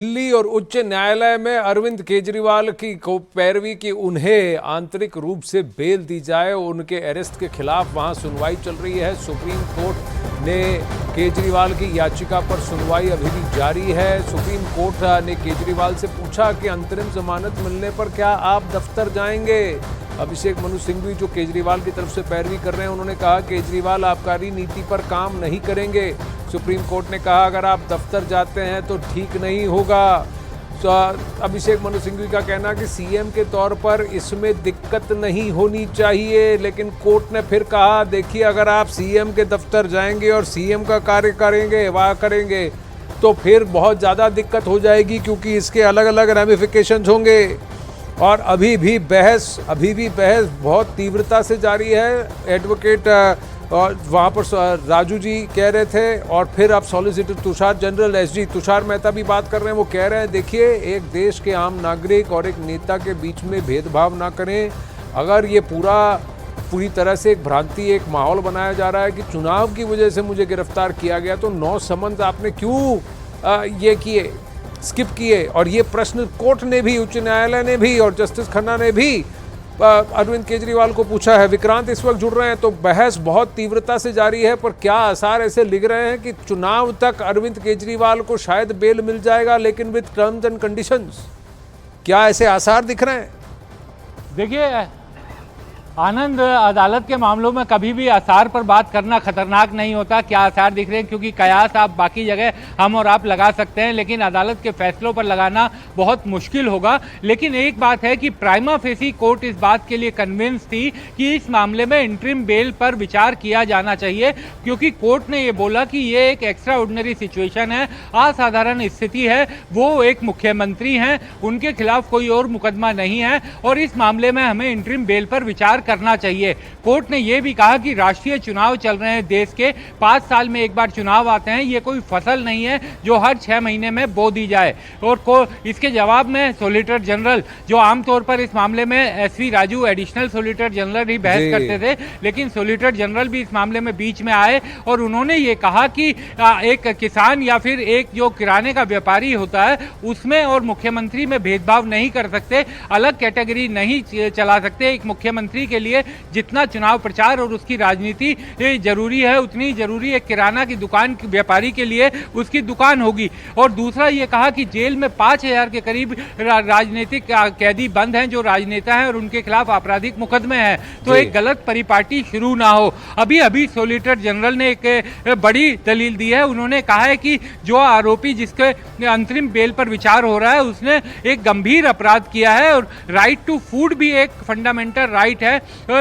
दिल्ली और उच्च न्यायालय में अरविंद केजरीवाल की को पैरवी की उन्हें आंतरिक रूप से बेल दी जाए, उनके अरेस्ट के खिलाफ वहां सुनवाई चल रही है। सुप्रीम कोर्ट ने केजरीवाल की याचिका पर सुनवाई अभी भी जारी है। सुप्रीम कोर्ट ने केजरीवाल से पूछा कि अंतरिम जमानत मिलने पर क्या आप दफ्तर जाएंगे। अभिषेक मनु सिंघवी जो केजरीवाल की तरफ से पैरवी कर रहे हैं, उन्होंने कहा केजरीवाल आबकारी नीति पर काम नहीं करेंगे। सुप्रीम कोर्ट ने कहा अगर आप दफ्तर जाते हैं तो ठीक नहीं होगा। अभिषेक मनु सिंघवी का कहना कि सीएम के तौर पर इसमें दिक्कत नहीं होनी चाहिए, लेकिन कोर्ट ने फिर कहा देखिए अगर आप सीएम के दफ्तर जाएंगे और सीएम का कार्य करेंगे वाह करेंगे तो फिर बहुत ज़्यादा दिक्कत हो जाएगी, क्योंकि इसके अलग अलग रेमिफिकेशंस होंगे। और अभी भी बहस बहुत तीव्रता से जारी है। एडवोकेट और वहाँ पर राजू जी कह रहे थे और फिर अब solicitor Tushar general SG Tushar Mehta भी बात कर रहे हैं। वो कह रहे हैं देखिए एक देश के आम नागरिक और एक नेता के बीच में भेदभाव ना करें। अगर ये पूरी तरह से एक भ्रांति, एक माहौल बनाया जा रहा है कि चुनाव की वजह से मुझे गिरफ्तार किया गया, तो 9 समन्स आपने क्यों ये किए, स्किप किए। और ये प्रश्न कोर्ट ने भी, उच्च न्यायालय ने भी और जस्टिस खन्ना ने भी अरविंद केजरीवाल को पूछा है। विक्रांत इस वक्त जुड़ रहे हैं, तो बहस बहुत तीव्रता से जारी है, पर क्या आसार ऐसे लिख रहे हैं कि चुनाव तक अरविंद केजरीवाल को शायद बेल मिल जाएगा, लेकिन विद टर्म्स एंड कंडीशंस? क्या ऐसे आसार दिख रहे हैं? देखिए आनंद, अदालत के मामलों में कभी भी आसार पर बात करना खतरनाक नहीं होता। क्या आसार दिख रहे हैं, क्योंकि कयास आप बाकी जगह हम और आप लगा सकते हैं, लेकिन अदालत के फैसलों पर लगाना बहुत मुश्किल होगा। लेकिन एक बात है कि प्राइमा फेसी कोर्ट इस बात के लिए कन्विंस थी कि इस मामले में इंटरिम बेल पर विचार किया जाना चाहिए, क्योंकि कोर्ट ने ये बोला कि ये एक एक्स्ट्रा ऑर्डिनरी सिचुएशन है, असाधारण स्थिति है। वो एक मुख्यमंत्री हैं, उनके खिलाफ कोई और मुकदमा नहीं है और इस मामले में हमें इंटरिम बेल पर विचार करना चाहिए। कोर्ट ने यह भी कहा कि राष्ट्रीय चुनाव चल रहे हैं देश के, 5 साल में एक बार चुनाव आते हैं, ये कोई फसल नहीं है जो हर 6 महीने में बो दी जाए। और इसके जवाब में सॉलिसिटर जनरल, जो आमतौर पर इस मामले में SV Raju additional solicitor general ही बहस करते थे, लेकिन सॉलिसिटर जनरल भी इस मामले में बीच में आए और उन्होंने ये कहा कि एक किसान या फिर एक जो किराने का व्यापारी होता है उसमें और मुख्यमंत्री में भेदभाव नहीं कर सकते, अलग कैटेगरी नहीं चला सकते। एक मुख्यमंत्री के लिए जितना चुनाव प्रचार और उसकी राजनीति जरूरी है, उतनी जरूरी एक किराना की दुकान व्यापारी के लिए उसकी दुकान होगी। और दूसरा ये कहा कि जेल में 5000 के करीब राजनीतिक कैदी बंद हैं जो राजनेता हैं और उनके खिलाफ आपराधिक मुकदमे हैं, तो एक गलत परिपाटी शुरू ना हो। अभी सॉलिसिटर जनरल ने एक बड़ी दलील दी है। उन्होंने कहा है कि जो आरोपी जिसके अंतरिम बेल पर विचार हो रहा है उसने एक गंभीर अपराध किया है और राइट टू फूड भी एक फंडामेंटल राइट है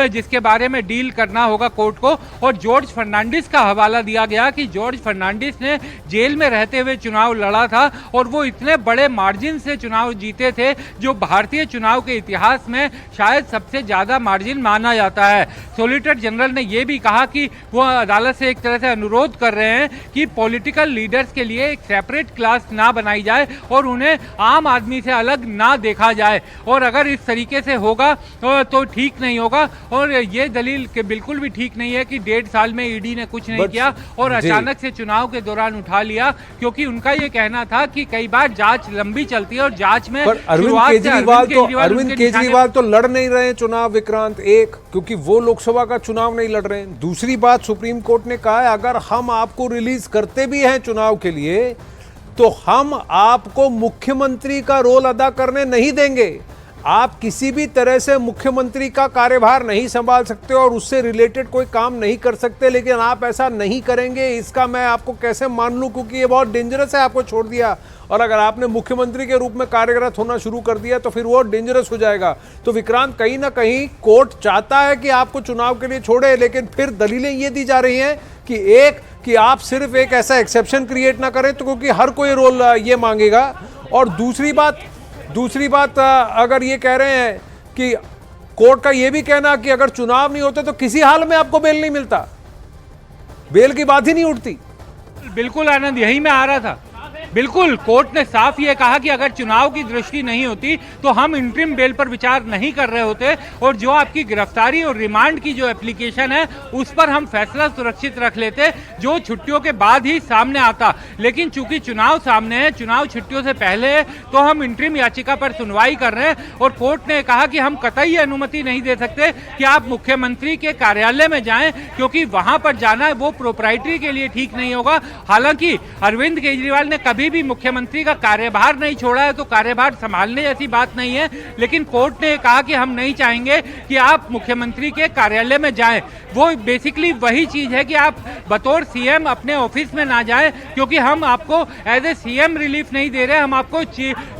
जिसके बारे में डील करना होगा कोर्ट को। और जॉर्ज फर्नांडिस का हवाला दिया गया कि जॉर्ज फर्नांडिस ने जेल में रहते हुए चुनाव लड़ा था और वो इतने बड़े मार्जिन से चुनाव जीते थे जो भारतीय चुनाव के इतिहास में शायद सबसे ज्यादा मार्जिन माना जाता है। सॉलिसिटर जनरल ने यह भी कहा कि वो अदालत से एक तरह से अनुरोध कर रहे हैं कि पॉलिटिकल लीडर्स के लिए एक सेपरेट क्लास ना बनाई जाए और उन्हें आम आदमी से अलग ना देखा जाए, और अगर इस तरीके से होगा तो ठीक नहीं होगा। और ये दलील के बिल्कुल भी ठीक नहीं है कि 1.5 साल में ईडी ने कुछ नहीं किया और अचानक से चुनाव के दौरान उठा लिया, क्योंकि उनका ये कहना था कि कई बार जांच लंबी चलती है और जांच में अरविंद केजरीवाल तो लड़ नहीं रहे हैं चुनाव, विक्रांत, एक क्योंकि वो लोकसभा का चुनाव नहीं लड़ रहे हैं। दूसरी बात, सुप्रीम कोर्ट ने कहा है अगर हम आपको रिलीज करते भी हैं चुनाव के लिए तो हम आपको मुख्यमंत्री का रोल अदा करने नहीं देंगे। आप किसी भी तरह से मुख्यमंत्री का कार्यभार नहीं संभाल सकते और उससे रिलेटेड कोई काम नहीं कर सकते, लेकिन आप ऐसा नहीं करेंगे इसका मैं आपको कैसे मान लूं, क्योंकि ये बहुत डेंजरस है, आपको छोड़ दिया। और अगर आपने मुख्यमंत्री के रूप में कार्यरत होना शुरू कर दिया तो फिर वो डेंजरस हो जाएगा। तो विक्रांत, कहीं ना कहीं कोर्ट चाहता है कि आपको चुनाव के लिए छोड़े, लेकिन फिर दलीलें ये दी जा रही हैं कि आप सिर्फ एक ऐसा एक्सेप्शन क्रिएट ना करें तो क्योंकि हर कोई रोल ये मांगेगा। और दूसरी बात अगर ये कह रहे हैं कि कोर्ट का ये भी कहना कि अगर चुनाव नहीं होते तो किसी हाल में आपको बेल नहीं मिलता, बेल की बात ही नहीं उठती। बिल्कुल आनंद, यही मैं आ रहा था। बिल्कुल, कोर्ट ने साफ ये कहा कि अगर चुनाव की दृष्टि नहीं होती तो हम इंटरिम बेल पर विचार नहीं कर रहे होते, और जो आपकी गिरफ्तारी और रिमांड की जो एप्लीकेशन है उस पर हम फैसला सुरक्षित रख लेते, जो छुट्टियों के बाद ही सामने आता। लेकिन चूंकि चुनाव सामने है, चुनाव छुट्टियों से पहले है, तो हम इंटरिम याचिका पर सुनवाई कर रहे हैं। और कोर्ट ने कहा कि हम कतई अनुमति नहीं दे सकते कि आप मुख्यमंत्री के कार्यालय में जाएं, क्योंकि वहां पर जाना वो प्रोप्राइटरी के लिए ठीक नहीं होगा। हालांकि अरविंद केजरीवाल ने कभी भी मुख्यमंत्री का कार्यभार नहीं छोड़ा है, तो कार्यभार संभालने जैसी बात नहीं है। लेकिन कोर्ट ने कहा कि हम नहीं चाहेंगे कि आप मुख्यमंत्री के कार्यालय में जाएं। वो बेसिकली वही चीज है कि आप बतौर सीएम अपने ऑफिस में ना जाएं, क्योंकि हम आपको एज ए सीएम रिलीफ नहीं दे रहे, हम आपको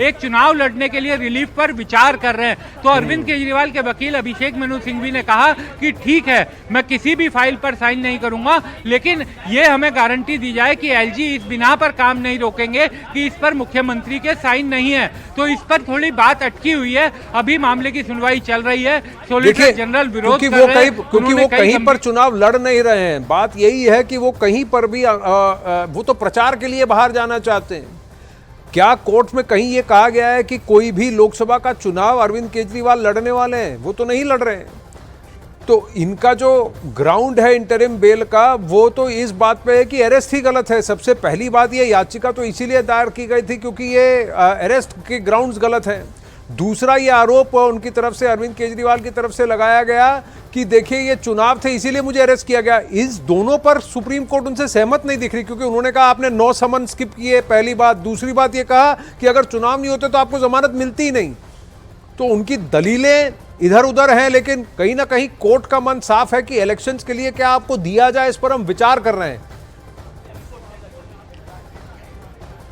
एक चुनाव लड़ने के लिए रिलीफ पर विचार कर रहे हैं। तो अरविंद केजरीवाल के वकील अभिषेक मनु सिंघवी ने कहा कि ठीक है, मैं किसी भी फाइल पर साइन नहीं करूंगा, लेकिन ये हमें गारंटी दी जाए कि एलजी इस बिना पर काम नहीं रोकेंगे कि इस पर मुख्यमंत्री के साइन नहीं है। तो इस पर थोड़ी बात अटकी हुई है, अभी मामले की सुनवाई चल रही है। सॉलिसिटर जनरल विरोध कर रहे हैं, क्योंकि वो कहीं पर चुनाव लड़ नहीं रहे हैं। बात यही है कि वो कहीं पर भी वो तो प्रचार के लिए बाहर जाना चाहते हैं। क्या कोर्ट में कहीं ये कहा गया है कि कोई भी लोकसभा का चुनाव अरविंद केजरीवाल लड़ने वाले हैं? वो तो नहीं लड़ रहे हैं। तो इनका जो ग्राउंड है इंटरिम बेल का, वो तो इस बात पे है कि अरेस्ट ही गलत है। सबसे पहली बात, ये याचिका तो इसीलिए दायर की गई थी क्योंकि ये अरेस्ट के ग्राउंड्स गलत हैं। दूसरा, ये आरोप उनकी तरफ से, अरविंद केजरीवाल की तरफ से लगाया गया कि देखिए ये चुनाव थे इसीलिए मुझे अरेस्ट किया गया। इस दोनों पर सुप्रीम कोर्ट उनसे सहमत नहीं दिख रही, क्योंकि उन्होंने कहा आपने 9 समन स्किप किए, पहली बात। दूसरी बात ये कहा कि अगर चुनाव नहीं होते तो आपको जमानत मिलती ही नहीं। तो उनकी दलीलें इधर उधर हैं, लेकिन कहीं ना कहीं कोर्ट का मन साफ है कि इलेक्शंस के लिए क्या आपको दिया जाए, इस पर हम विचार कर रहे हैं।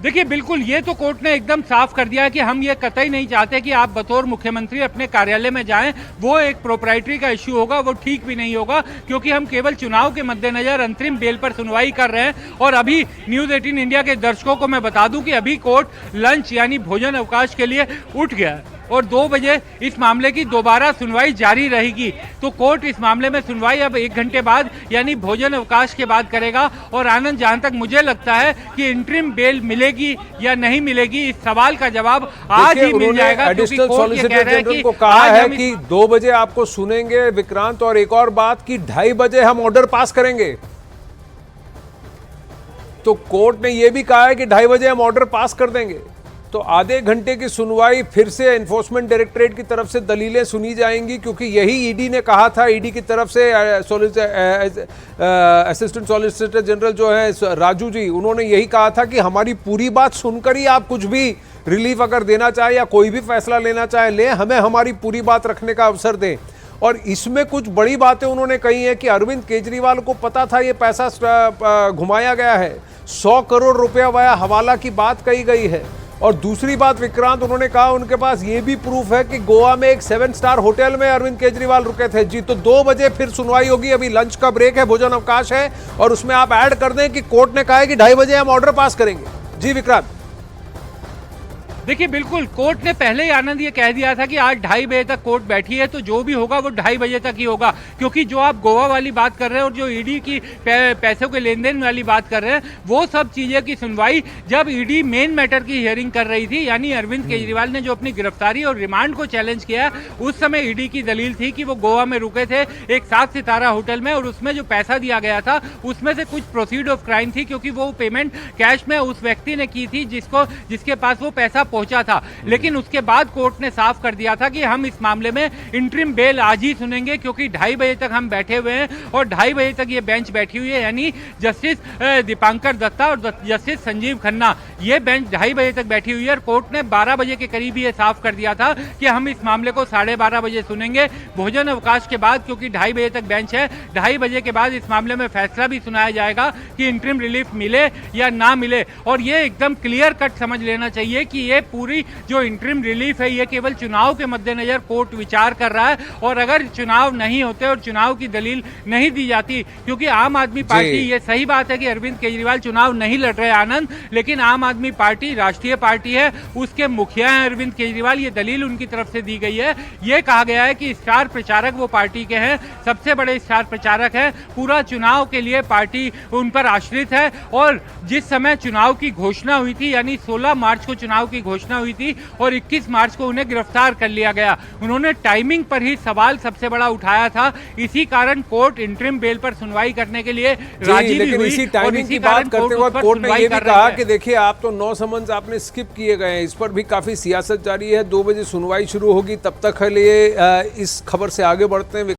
देखिए, बिल्कुल ये तो कोर्ट ने एकदम साफ कर दिया कि हम ये कतई नहीं चाहते कि आप बतौर मुख्यमंत्री अपने कार्यालय में जाएं। वो एक प्रोप्राइटरी का इश्यू होगा, वो ठीक भी नहीं होगा, क्योंकि हम केवल चुनाव के मद्देनजर अंतरिम बेल पर सुनवाई कर रहे हैं। और अभी न्यूज़ 18 इंडिया के दर्शकों को मैं बता दूं कि अभी कोर्ट लंच यानी भोजन अवकाश के लिए उठ गया है और 2 बजे इस मामले की दोबारा सुनवाई जारी रहेगी। तो कोर्ट इस मामले में सुनवाई अब 1 घंटे बाद यानी भोजन अवकाश के बाद करेगा। और आनंद, जहां तक मुझे लगता है कि इंटरिम बेल मिलेगी या नहीं मिलेगी, इस सवाल का जवाब आज ही मिल जाएगा, क्योंकि कोर्ट ये कह रहा है कि कहा है कि 2 बजे आपको सुनेंगे विक्रांत। और एक और बात कि 2:30 बजे हम ऑर्डर पास करेंगे। तो कोर्ट ने यह भी कहा है कि 2:30 बजे हम ऑर्डर पास कर देंगे। तो आधे घंटे की सुनवाई फिर से एनफोर्समेंट डायरेक्टरेट की तरफ से दलीलें सुनी जाएंगी, क्योंकि यही ईडी ने कहा था। ईडी की तरफ से असिस्टेंट सॉलिसिटर जनरल जो है राजू जी, उन्होंने यही कहा था कि हमारी पूरी बात सुनकर ही आप कुछ भी रिलीफ अगर देना चाहे या कोई भी फैसला लेना चाहे लें, हमें हमारी पूरी बात रखने का अवसर दें। और इसमें कुछ बड़ी बातें उन्होंने कही हैं कि अरविंद केजरीवाल को पता था ये पैसा घुमाया गया है, 100 करोड़ रुपया वाया हवाला की बात कही गई है। और दूसरी बात विक्रांत, उन्होंने कहा उनके पास ये भी प्रूफ है कि गोवा में एक 7 स्टार होटल में अरविंद केजरीवाल रुके थे। जी, तो 2 बजे फिर सुनवाई होगी। अभी लंच का ब्रेक है, भोजन अवकाश है, और उसमें आप ऐड कर दें कि कोर्ट ने कहा है कि 2:30 बजे हम ऑर्डर पास करेंगे। जी विक्रांत। देखिए, बिल्कुल कोर्ट ने पहले ही आनंद ये कह दिया था कि आज 2:30 बजे तक कोर्ट बैठी है, तो जो भी होगा वो 2:30 बजे तक ही होगा। क्योंकि जो आप गोवा वाली बात कर रहे हैं और जो ईडी की पैसों के लेन देन वाली बात कर रहे हैं, वो सब चीजें की सुनवाई जब ईडी मेन मैटर की हियरिंग कर रही थी, यानी अरविंद केजरीवाल ने जो अपनी गिरफ्तारी और रिमांड को चैलेंज किया, उस समय ईडी की दलील थी कि वो गोवा में रुके थे एक 7 सितारा होटल में, और उसमें जो पैसा दिया गया था उसमें से कुछ प्रोसीड ऑफ क्राइम थी, क्योंकि वो पेमेंट कैश में उस व्यक्ति ने की थी जिसके पास वो पैसा पहुंचा था। लेकिन उसके बाद कोर्ट ने साफ कर दिया था कि हम इस मामले में इंटरिम बेल आज ही सुनेंगे, क्योंकि 2:30 बजे तक हम बैठे हुए हैं और 2:30 बजे तक ये बेंच बैठी हुई है, यानी जस्टिस दीपांकर दत्ता और जस्टिस संजीव खन्ना, ये बेंच 2:30 बजे तक बैठी हुई है। और कोर्ट ने 12 बजे के करीब ये साफ कर दिया था कि हम इस मामले को 12:30 बजे सुनेंगे, भोजन अवकाश के बाद, क्योंकि 2:30 बजे तक बेंच है। 2:30 बजे के बाद इस मामले में फैसला भी सुनाया जाएगा कि इंटरिम रिलीफ मिले या ना मिले। और ये एकदम क्लियर कट समझ लेना चाहिए कि ये पूरी जो इंटरिम रिलीफ है ये केवल चुनाव के मद्देनजर कोर्ट विचार कर रहा है, और अगर चुनाव नहीं होते और चुनाव की दलील नहीं दी जाती, क्योंकि आम आदमी पार्टी, ये सही बात है कि अरविंद केजरीवाल चुनाव नहीं लड़ रहे आनंद, लेकिन आम आदमी पार्टी राष्ट्रीय पार्टी है, उसके मुखिया हैं अरविंद केजरीवाल, ये दलील उनकी तरफ से दी गई है। ये कहा गया है कि स्टार प्रचारक वो पार्टी के हैं, सबसे बड़े स्टार प्रचारक हैं, पूरा चुनाव के लिए पार्टी उन पर आश्रित है। और जिस समय चुनाव की घोषणा हुई थी, यानी 16 मार्च को चुनाव की घोषणा हुई थी और 21 मार्च को उन्हें गिरफ्तार कर लिया गया। उन्होंने टाइमिंग पर ही सवाल सबसे बड़ा उठाया था, इसी कारण कोर्ट इंटरिम बेल पर सुनवाई करने के लिए राजी भी हुई। इसी टाइमिंग की बात करते वक्त कोर्ट ने ये भी कहा कि देखिए आप तो 9 समन्स आपने स्किप किए गए हैं, इस पर भी काफी सियासत जारी है। 2 बजे सुनवाई शुरू होगी, तब तक के लिए इस खबर से आगे बढ़ते हैं।